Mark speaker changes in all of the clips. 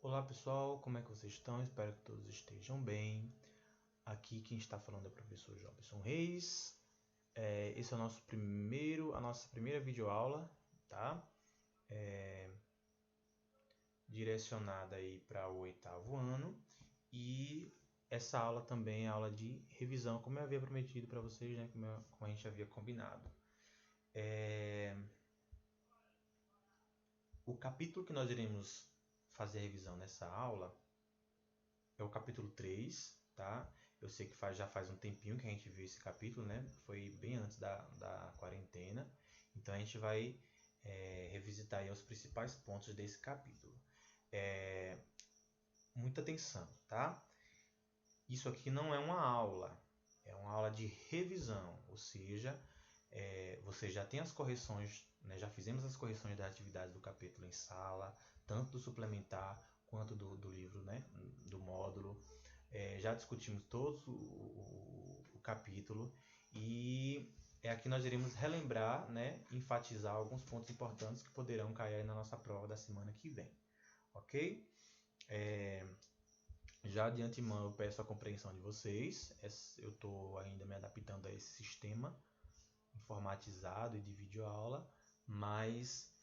Speaker 1: Olá pessoal, como é que vocês estão? Espero que todos estejam bem. Aqui quem está falando é o professor Jobson Reis. Esse é a nossa primeira videoaula, tá? Direcionada aí para o 8º ano. E essa aula também é aula de revisão, como eu havia prometido para vocês, né? Como a gente havia combinado. O capítulo que nós iremos fazer a revisão nessa aula é o capítulo 3, tá? Eu sei que já faz um tempinho que a gente viu esse capítulo, né? Foi bem antes da quarentena. Então a gente vai revisitar aí os principais pontos desse capítulo. Muita atenção, tá? Isso aqui não é uma aula, é uma aula de revisão, ou seja, você já tem as correções, né? Já fizemos as correções das atividades do capítulo em sala, tanto do suplementar quanto do livro, né? Do módulo. Já discutimos todo o capítulo e aqui nós iremos relembrar, né? Enfatizar alguns pontos importantes que poderão cair aí na nossa prova da semana que vem, ok? Já de antemão eu peço a compreensão de vocês. Eu estou ainda me adaptando a esse sistema informatizado e de videoaula, mas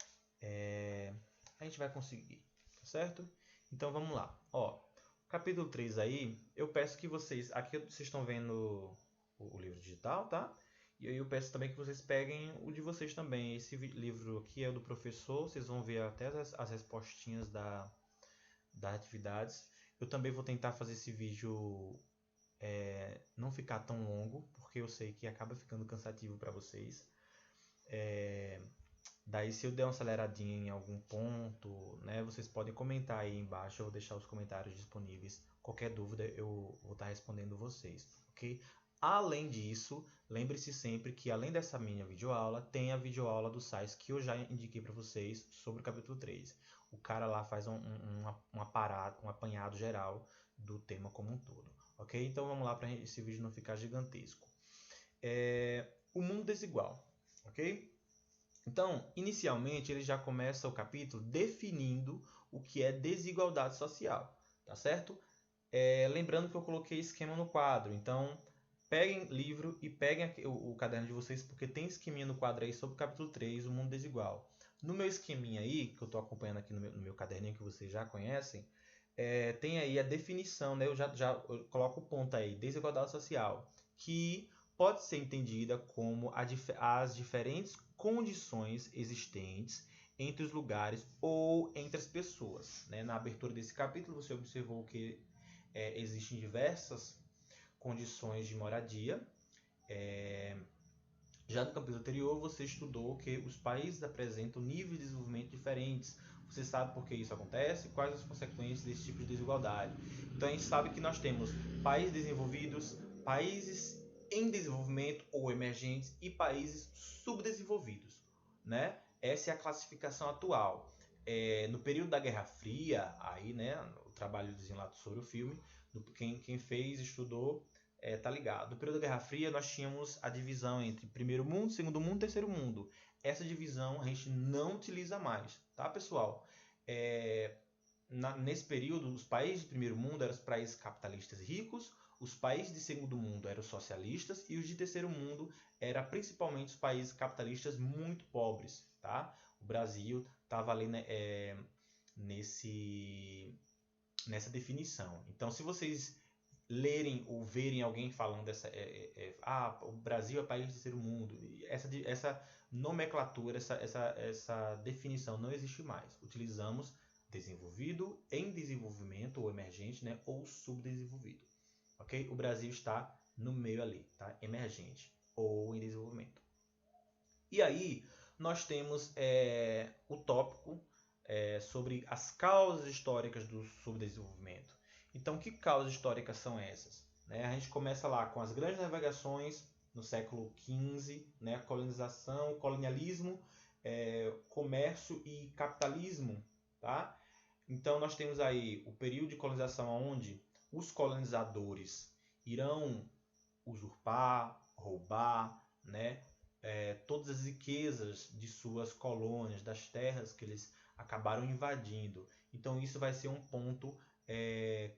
Speaker 1: a gente vai conseguir, tá certo? Então vamos lá. Capítulo 3 aí, eu peço que vocês... Aqui vocês estão vendo o livro digital, tá? E aí eu peço também que vocês peguem o de vocês também. Esse livro aqui é o do professor, vocês vão ver até as respostinhas das atividades. Eu também vou tentar fazer esse vídeo não ficar tão longo, porque eu sei que acaba ficando cansativo para vocês. Daí, se eu der uma aceleradinha em algum ponto, né, vocês podem comentar aí embaixo, eu vou deixar os comentários disponíveis. Qualquer dúvida eu vou estar respondendo vocês, ok? Além disso, lembre-se sempre que além dessa minha videoaula, tem a videoaula do SAIS que eu já indiquei para vocês sobre o capítulo 3. O cara lá faz um apanhado geral do tema como um todo, ok? Então vamos lá para esse vídeo não ficar gigantesco. O mundo desigual, ok? Então, inicialmente, ele já começa o capítulo definindo o que é desigualdade social, tá certo? Lembrando que eu coloquei esquema no quadro, então peguem livro e peguem o caderno de vocês, porque tem esqueminha no quadro aí sobre o capítulo 3, o mundo desigual. No meu esqueminha aí, que eu estou acompanhando aqui no meu caderninho, que vocês já conhecem, tem aí a definição, né? Eu coloco o ponto aí, desigualdade social, que pode ser entendida como as diferentes condições existentes entre os lugares ou entre as pessoas, né? Na abertura desse capítulo você observou que existem diversas condições de moradia. Já no capítulo anterior você estudou que os países apresentam níveis de desenvolvimento diferentes. Você sabe por que isso acontece e quais as consequências desse tipo de desigualdade. Então a gente sabe que nós temos países desenvolvidos, países em desenvolvimento ou emergentes e países subdesenvolvidos, né? Essa é a classificação atual. No período da Guerra Fria, aí, né, o trabalhozinho lá sobre o filme, quem fez, estudou, tá ligado. No período da Guerra Fria, nós tínhamos a divisão entre primeiro mundo, segundo mundo e terceiro mundo. Essa divisão a gente não utiliza mais, tá, pessoal? Nesse período, os países de primeiro mundo eram os países capitalistas ricos, os países de segundo mundo eram os socialistas e os de terceiro mundo eram principalmente os países capitalistas muito pobres, tá? O Brasil estava ali, né, nessa definição. Então, se vocês lerem ou verem alguém falando o Brasil é país de terceiro mundo, essa nomenclatura, essa definição não existe mais. Utilizamos desenvolvido, em desenvolvimento ou emergente, né, ou subdesenvolvido. Ok? O Brasil está no meio ali, tá? Emergente ou em desenvolvimento. E aí nós temos o tópico sobre as causas históricas do subdesenvolvimento. Então, que causas históricas são essas? A gente começa lá com as grandes navegações no século XV, né? Colonização, colonialismo, comércio e capitalismo, tá? Então, nós temos aí o período de colonização onde os colonizadores irão usurpar, roubar, né? Todas as riquezas de suas colônias, das terras que eles acabaram invadindo. Então isso vai ser um ponto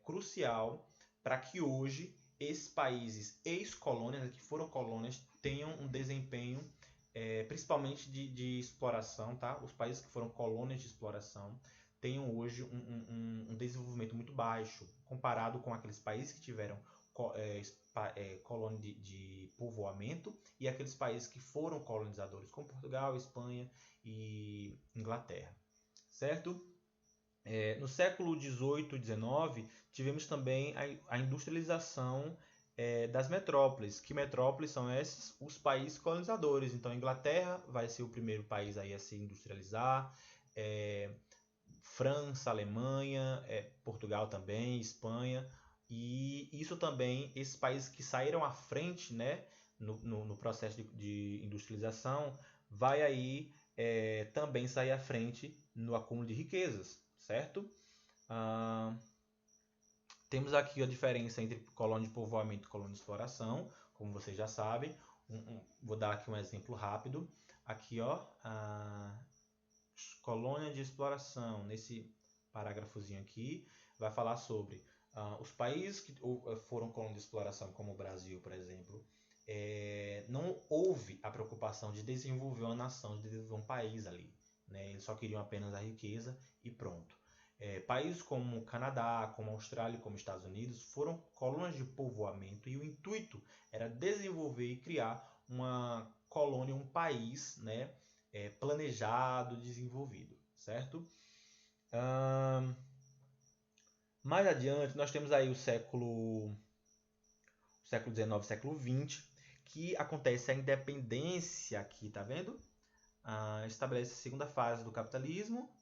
Speaker 1: crucial para que hoje esses países ex-colônias, que foram colônias, tenham um desempenho, principalmente de exploração, tá? Os países que foram colônias de exploração tenham hoje um desenvolvimento muito baixo, comparado com aqueles países que tiveram colônia de povoamento e aqueles países que foram colonizadores, como Portugal, Espanha e Inglaterra, certo? No século XVIII e XIX, tivemos também a industrialização das metrópoles. Que metrópoles são esses? Os países colonizadores. Então, a Inglaterra vai ser o primeiro país aí a se industrializar, França, Alemanha, Portugal também, Espanha. E isso também, esses países que saíram à frente, né, no processo de industrialização, vai aí também sair à frente no acúmulo de riquezas, certo? Temos aqui a diferença entre colônia de povoamento e colônia de exploração, como vocês já sabem. Vou dar aqui um exemplo rápido. Aqui, ó, colônia de exploração, nesse parágrafozinho aqui, vai falar sobre os países que foram colônia de exploração, como o Brasil, por exemplo. Não houve a preocupação de desenvolver uma nação, de desenvolver um país ali, né? Eles só queriam apenas a riqueza e pronto. Países como o Canadá, como a Austrália e como os Estados Unidos foram colônias de povoamento e o intuito era desenvolver e criar uma colônia, um país, né, planejado, desenvolvido, certo? Mais adiante, nós temos aí o século XIX, século XX, que acontece a independência aqui, tá vendo? Estabelece a segunda fase do capitalismo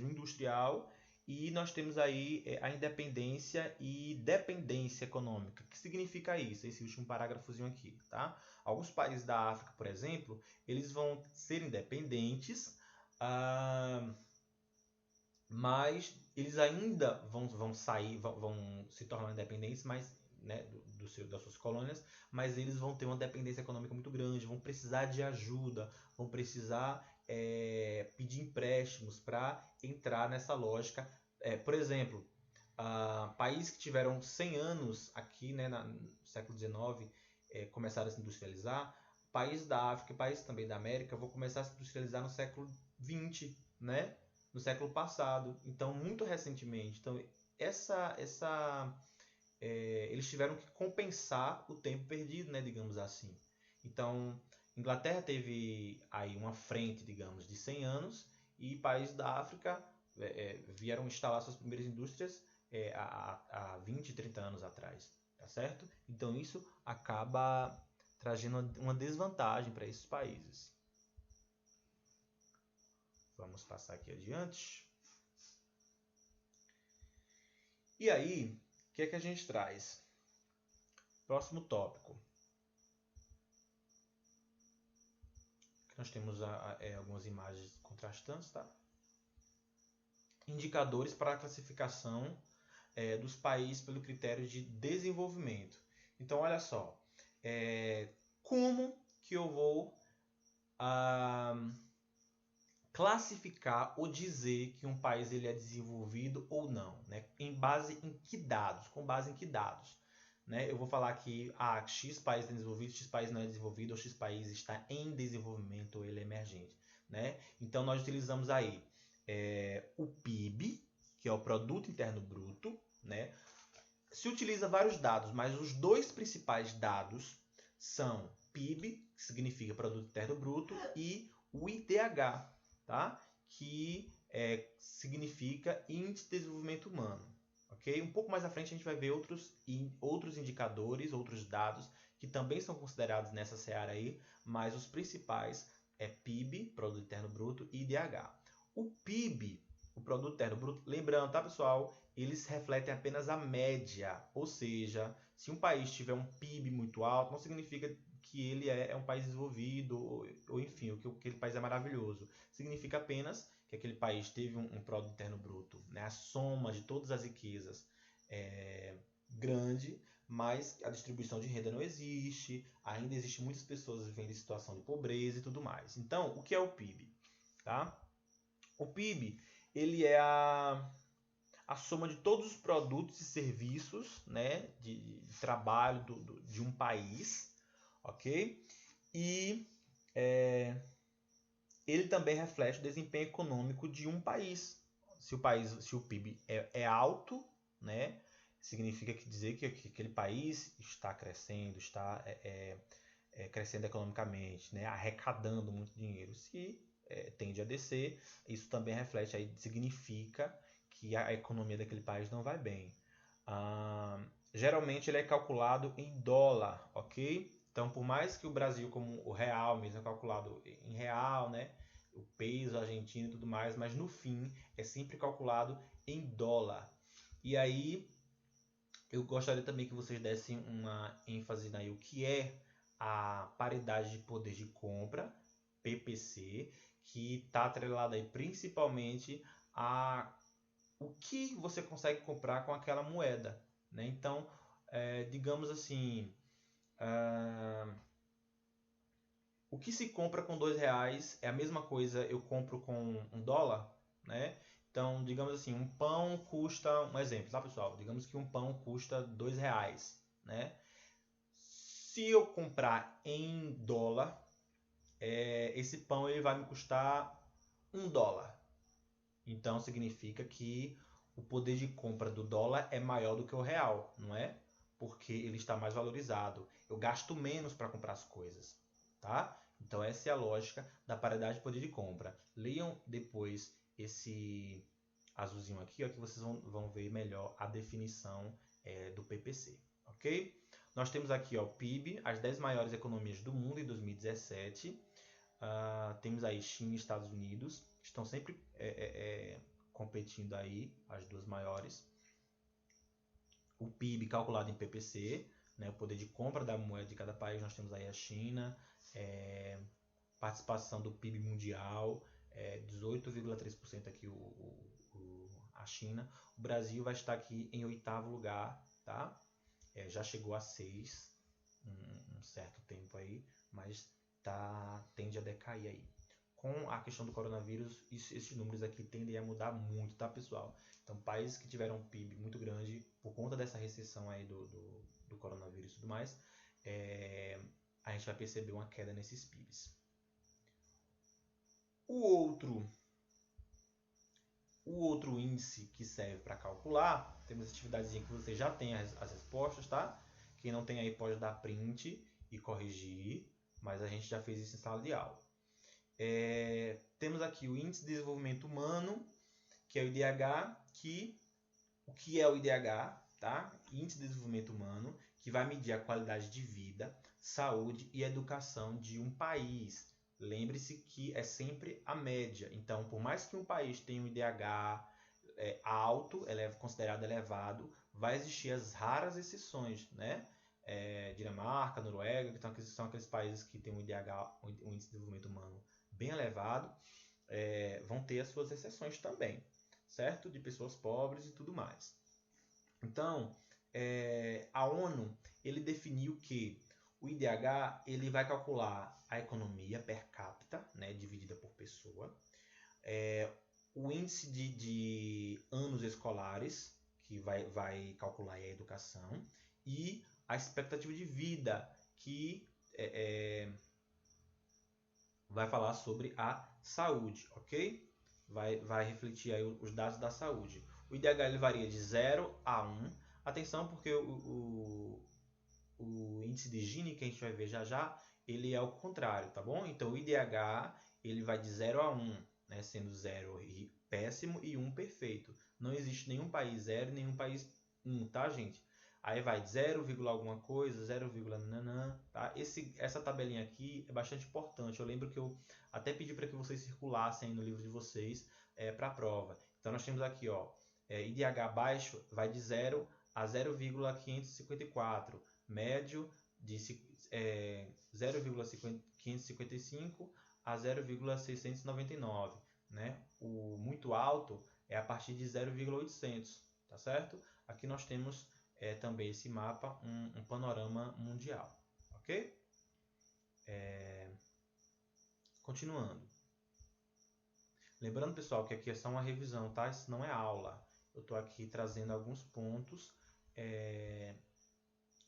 Speaker 1: industrial, e nós temos aí a independência e dependência econômica. O que significa isso? Esse último parágrafozinho aqui, tá? Alguns países da África, por exemplo, eles vão ser independentes, mas eles ainda vão se tornar independentes, mas, né, das suas colônias, mas eles vão ter uma dependência econômica muito grande, vão precisar de ajuda, vão precisar pedir empréstimos para entrar nessa lógica. Por exemplo, países que tiveram 100 anos aqui, né, no século XIX, começaram a se industrializar. Países da África e países também da América vão começar a se industrializar no século XX, né? No século passado. Então, muito recentemente. Então, eles tiveram que compensar o tempo perdido, né, digamos assim. Então, Inglaterra teve aí uma frente, digamos, de 100 anos, e países da África vieram instalar suas primeiras indústrias há 20, 30 anos atrás, tá certo? Então, isso acaba trazendo uma desvantagem para esses países. Vamos passar aqui adiante. E aí, o que é que a gente traz? Próximo tópico. Nós temos algumas imagens contrastantes, tá? Indicadores para a classificação dos países pelo critério de desenvolvimento. Então, olha só. Como que eu vou classificar ou dizer que um país ele é desenvolvido ou não, né? Com base em que dados, né? Eu vou falar que X país é desenvolvido, X país não é desenvolvido, ou X país está em desenvolvimento ou ele é emergente, né? Então nós utilizamos aí o PIB, que é o Produto Interno Bruto, né? Se utiliza vários dados, mas os dois principais dados são PIB, que significa Produto Interno Bruto, e o IDH, tá? Que significa Índice de Desenvolvimento Humano. Okay? Um pouco mais à frente a gente vai ver outros indicadores, outros dados que também são considerados nessa seara aí, mas os principais é PIB, Produto Interno Bruto, e IDH. O PIB, o Produto Interno Bruto, lembrando, tá, pessoal? Eles refletem apenas a média, ou seja, se um país tiver um PIB muito alto, não significa que ele é um país desenvolvido, ou enfim, que aquele país é maravilhoso. Significa apenas que aquele país teve um Produto Interno Bruto, né? A soma de todas as riquezas grande, mas a distribuição de renda não existe, ainda existem muitas pessoas vivendo em situação de pobreza e tudo mais. Então, o que é o PIB? Tá? O PIB, ele é a soma de todos os produtos e serviços, né, de trabalho de um país, ok? E ele também reflete o desempenho econômico de um país. Se o PIB é alto, né, significa dizer que aquele país está crescendo, está crescendo economicamente, né, arrecadando muito dinheiro. Se tende a descer, isso também reflete, aí significa que a economia daquele país não vai bem. Geralmente ele é calculado em dólar, ok? Então, por mais que o Brasil, como o real mesmo, é calculado em real, né? O peso argentino e tudo mais, mas no fim é sempre calculado em dólar. E aí eu gostaria também que vocês dessem uma ênfase aí o que é a paridade de poder de compra, PPC, que está atrelada aí principalmente a o que você consegue comprar com aquela moeda, né? Então, digamos assim, o que se compra com R$2 é a mesma coisa eu compro com $1, né? Então, digamos assim, um pão custa, um exemplo, tá pessoal? Digamos que um pão custa R$2, né? Se eu comprar em dólar, esse pão ele vai me custar $1. Então significa que o poder de compra do dólar é maior do que o real, não é? Porque ele está mais valorizado. Eu gasto menos para comprar as coisas, tá? Então essa é a lógica da paridade de poder de compra. Leiam depois esse azulzinho aqui, ó, que vocês vão ver melhor a definição do PPC, ok? Nós temos aqui ó, o PIB, as 10 maiores economias do mundo em 2017. Temos aí China e Estados Unidos, que estão sempre competindo aí, as duas maiores. O PIB calculado em PPC, né, o poder de compra da moeda de cada país, nós temos aí a China, participação do PIB mundial, 18,3% aqui a China. O Brasil vai estar aqui em 8º lugar, tá? Já chegou a 6 um certo tempo aí, mas tende a decair aí. Com a questão do coronavírus, esses números aqui tendem a mudar muito, tá pessoal? Então, países que tiveram um PIB muito grande, por conta dessa recessão aí do coronavírus e tudo mais, a gente vai perceber uma queda nesses PIBs. O outro índice que serve para calcular, temos atividades que você já tem as respostas, tá? Quem não tem aí pode dar print e corrigir, mas a gente já fez isso em sala de aula. Temos aqui o Índice de Desenvolvimento Humano, que é o IDH, o que é o IDH? Tá? Índice de Desenvolvimento Humano, que vai medir a qualidade de vida, saúde e educação de um país. Lembre-se que é sempre a média. Então, por mais que um país tenha um IDH alto, ele é considerado elevado, vai existir as raras exceções, né? Dinamarca, Noruega, que são aqueles países que têm um IDH, um Índice de Desenvolvimento Humano bem elevado, vão ter as suas exceções também, certo? De pessoas pobres e tudo mais. Então, a ONU ele definiu que o IDH ele vai calcular a economia per capita, né, dividida por pessoa, o índice de anos escolares, que vai calcular a educação, e a expectativa de vida, que vai falar sobre a saúde, ok? Vai refletir aí os dados da saúde. O IDH ele varia de 0 a 1. Atenção, porque o índice de Gini, que a gente vai ver já já, ele é o contrário, tá bom? Então o IDH ele vai de 0 a 1, né? Sendo 0 péssimo e 1 perfeito. Não existe nenhum país 0 e nenhum país 1, tá, gente? Aí vai de 0, alguma coisa, 0, nananã, tá? Essa tabelinha aqui é bastante importante. Eu lembro que eu até pedi para que vocês circulassem aí no livro de vocês para a prova. Então nós temos aqui, ó, IDH baixo vai de 0 a 0,554, médio de 0,555 a 0,699, né? O muito alto é a partir de 0,800, tá certo? Aqui nós temos também esse mapa, um panorama mundial, ok? Continuando. Lembrando, pessoal, que aqui é só uma revisão, tá? Isso não é aula. eu estou aqui trazendo alguns pontos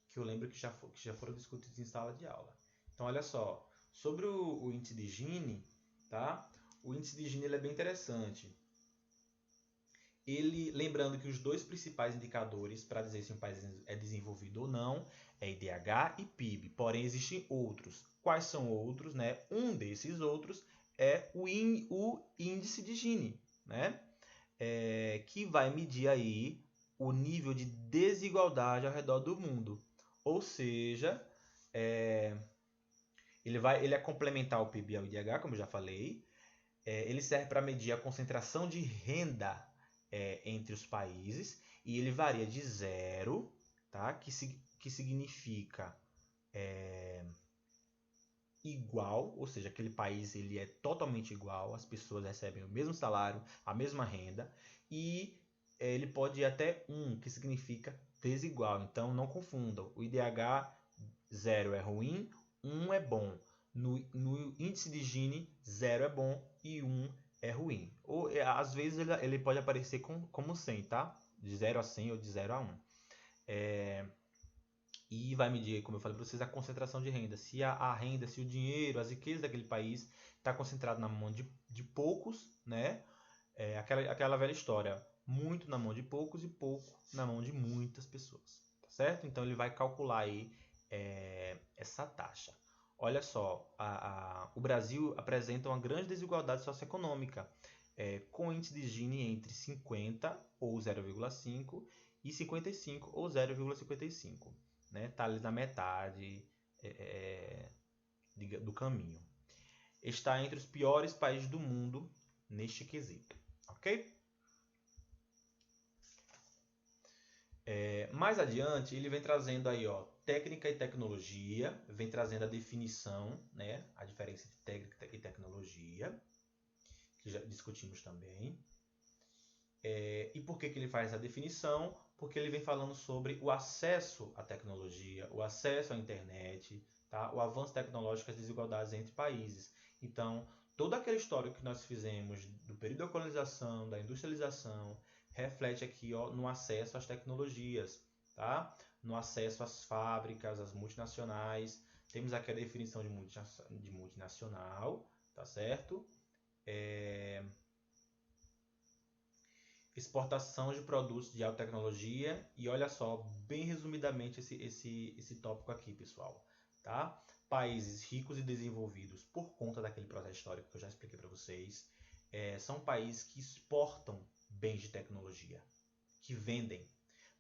Speaker 1: que eu lembro que já foram discutidos em sala de aula. Então, olha só, sobre o índice de Gini, tá? O índice de Gini ele é bem interessante. Lembrando que os dois principais indicadores para dizer se um país é desenvolvido ou não é IDH e PIB, porém existem outros. Quais são outros? Né? Um desses outros é o índice de Gini, né? Que vai medir aí o nível de desigualdade ao redor do mundo. Ou seja, ele é complementar ao PIB e ao IDH, como eu já falei. Ele serve para medir a concentração de renda entre os países e ele varia de 0, tá? que significa igual, ou seja, aquele país ele é totalmente igual, as pessoas recebem o mesmo salário, a mesma renda, e ele pode ir até 1, que significa desigual. Então não confundam, o IDH 0 é ruim, 1 é bom. No índice de Gini, 0 é bom e 1 é ruim. Ou às vezes ele pode aparecer como 100, tá? De 0 a 100 ou de 0 a 1. E vai medir, como eu falei para vocês, a concentração de renda. Se a renda, se o dinheiro, as riquezas daquele país está concentrado na mão de poucos, né? Aquela velha história, muito na mão de poucos e pouco na mão de muitas pessoas, tá certo? Então ele vai calcular aí essa taxa. Olha só, o Brasil apresenta uma grande desigualdade socioeconômica, com índice de Gini entre 50 ou 0,5 e 55 ou 0,55. Né? Tá ali na metade do caminho. Está entre os piores países do mundo neste quesito, ok? Mais adiante, ele vem trazendo aí, ó, técnica e tecnologia, vem trazendo a definição, né, a diferença entre técnica e tecnologia, que já discutimos também. E por que ele faz essa definição? Porque ele vem falando sobre o acesso à tecnologia, o acesso à internet, tá? O avanço tecnológico e as desigualdades entre países. Então, toda aquela história que nós fizemos do período da colonização, da industrialização, reflete aqui, ó, no acesso às tecnologias, tá? No acesso às fábricas, às multinacionais. Temos aqui a definição de multinacional, tá certo? Exportação de produtos de alta tecnologia. E olha só, bem resumidamente esse tópico aqui, pessoal. Tá? Países ricos e desenvolvidos por conta daquele processo histórico que eu já expliquei para vocês, são países que exportam bens de tecnologia, que vendem.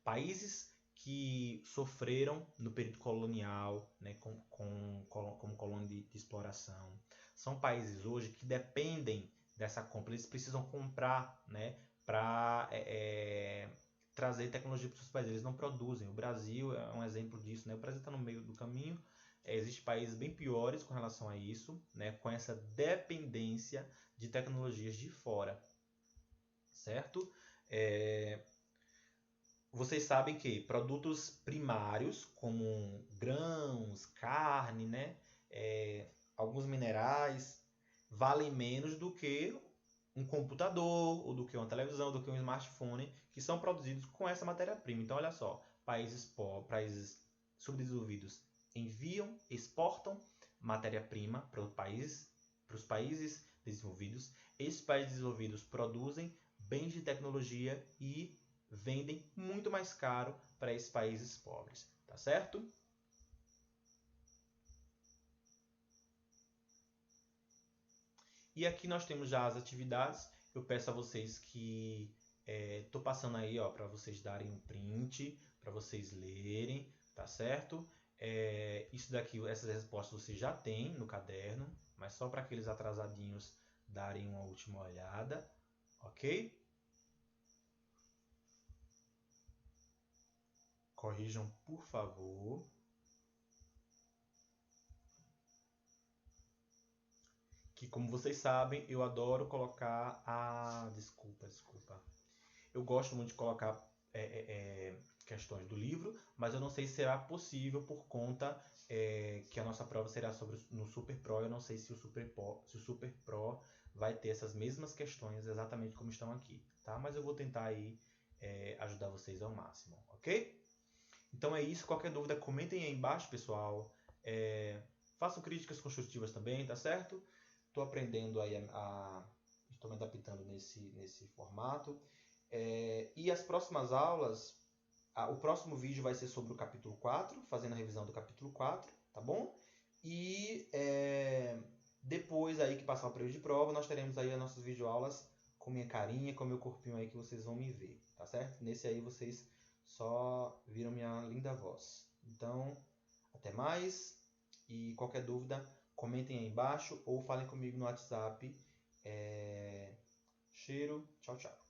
Speaker 1: Países que sofreram no período colonial, né, como colônia de exploração, são países hoje que dependem dessa compra. Eles precisam comprar, né, para trazer tecnologia para os seus países. Eles não produzem. O Brasil é um exemplo disso, né? O Brasil está no meio do caminho. Existem países bem piores com relação a isso, né? Com essa dependência de tecnologias de fora, certo? Vocês sabem que produtos primários, como grãos, carne, né? Alguns minerais, valem menos do que um computador, ou do que uma televisão, do que um smartphone, que são produzidos com essa matéria-prima. Então, olha só, países subdesenvolvidos exportam matéria-prima para os países desenvolvidos. Esses países desenvolvidos produzem bens de tecnologia e vendem muito mais caro para esses países pobres, tá certo? E aqui nós temos já as atividades. Eu peço a vocês que estou passando aí, ó, para vocês darem um print, para vocês lerem, tá certo? Isso daqui, essas respostas você já tem no caderno, mas só para aqueles atrasadinhos darem uma última olhada, ok? Corrijam, por favor. Que, como vocês sabem, eu adoro colocar Desculpa. Eu gosto muito de colocar questões do livro, mas eu não sei se será possível por conta que a nossa prova será no Super Pro. Eu não sei se o Super Pro vai ter essas mesmas questões exatamente como estão aqui, tá? Mas eu vou tentar aí ajudar vocês ao máximo, ok? Então é isso. Qualquer dúvida, comentem aí embaixo, pessoal. Façam críticas construtivas também, tá certo? Estou aprendendo aí estou me adaptando nesse formato. E as próximas aulas, o próximo vídeo vai ser sobre o capítulo 4, fazendo a revisão do capítulo 4, tá bom? E depois aí que passar o período de prova, nós teremos aí as nossas videoaulas com minha carinha, com meu corpinho aí que vocês vão me ver, tá certo? Nesse aí vocês só viram minha linda voz. Então, até mais. E qualquer dúvida, comentem aí embaixo ou falem comigo no WhatsApp. Cheiro, tchau, tchau.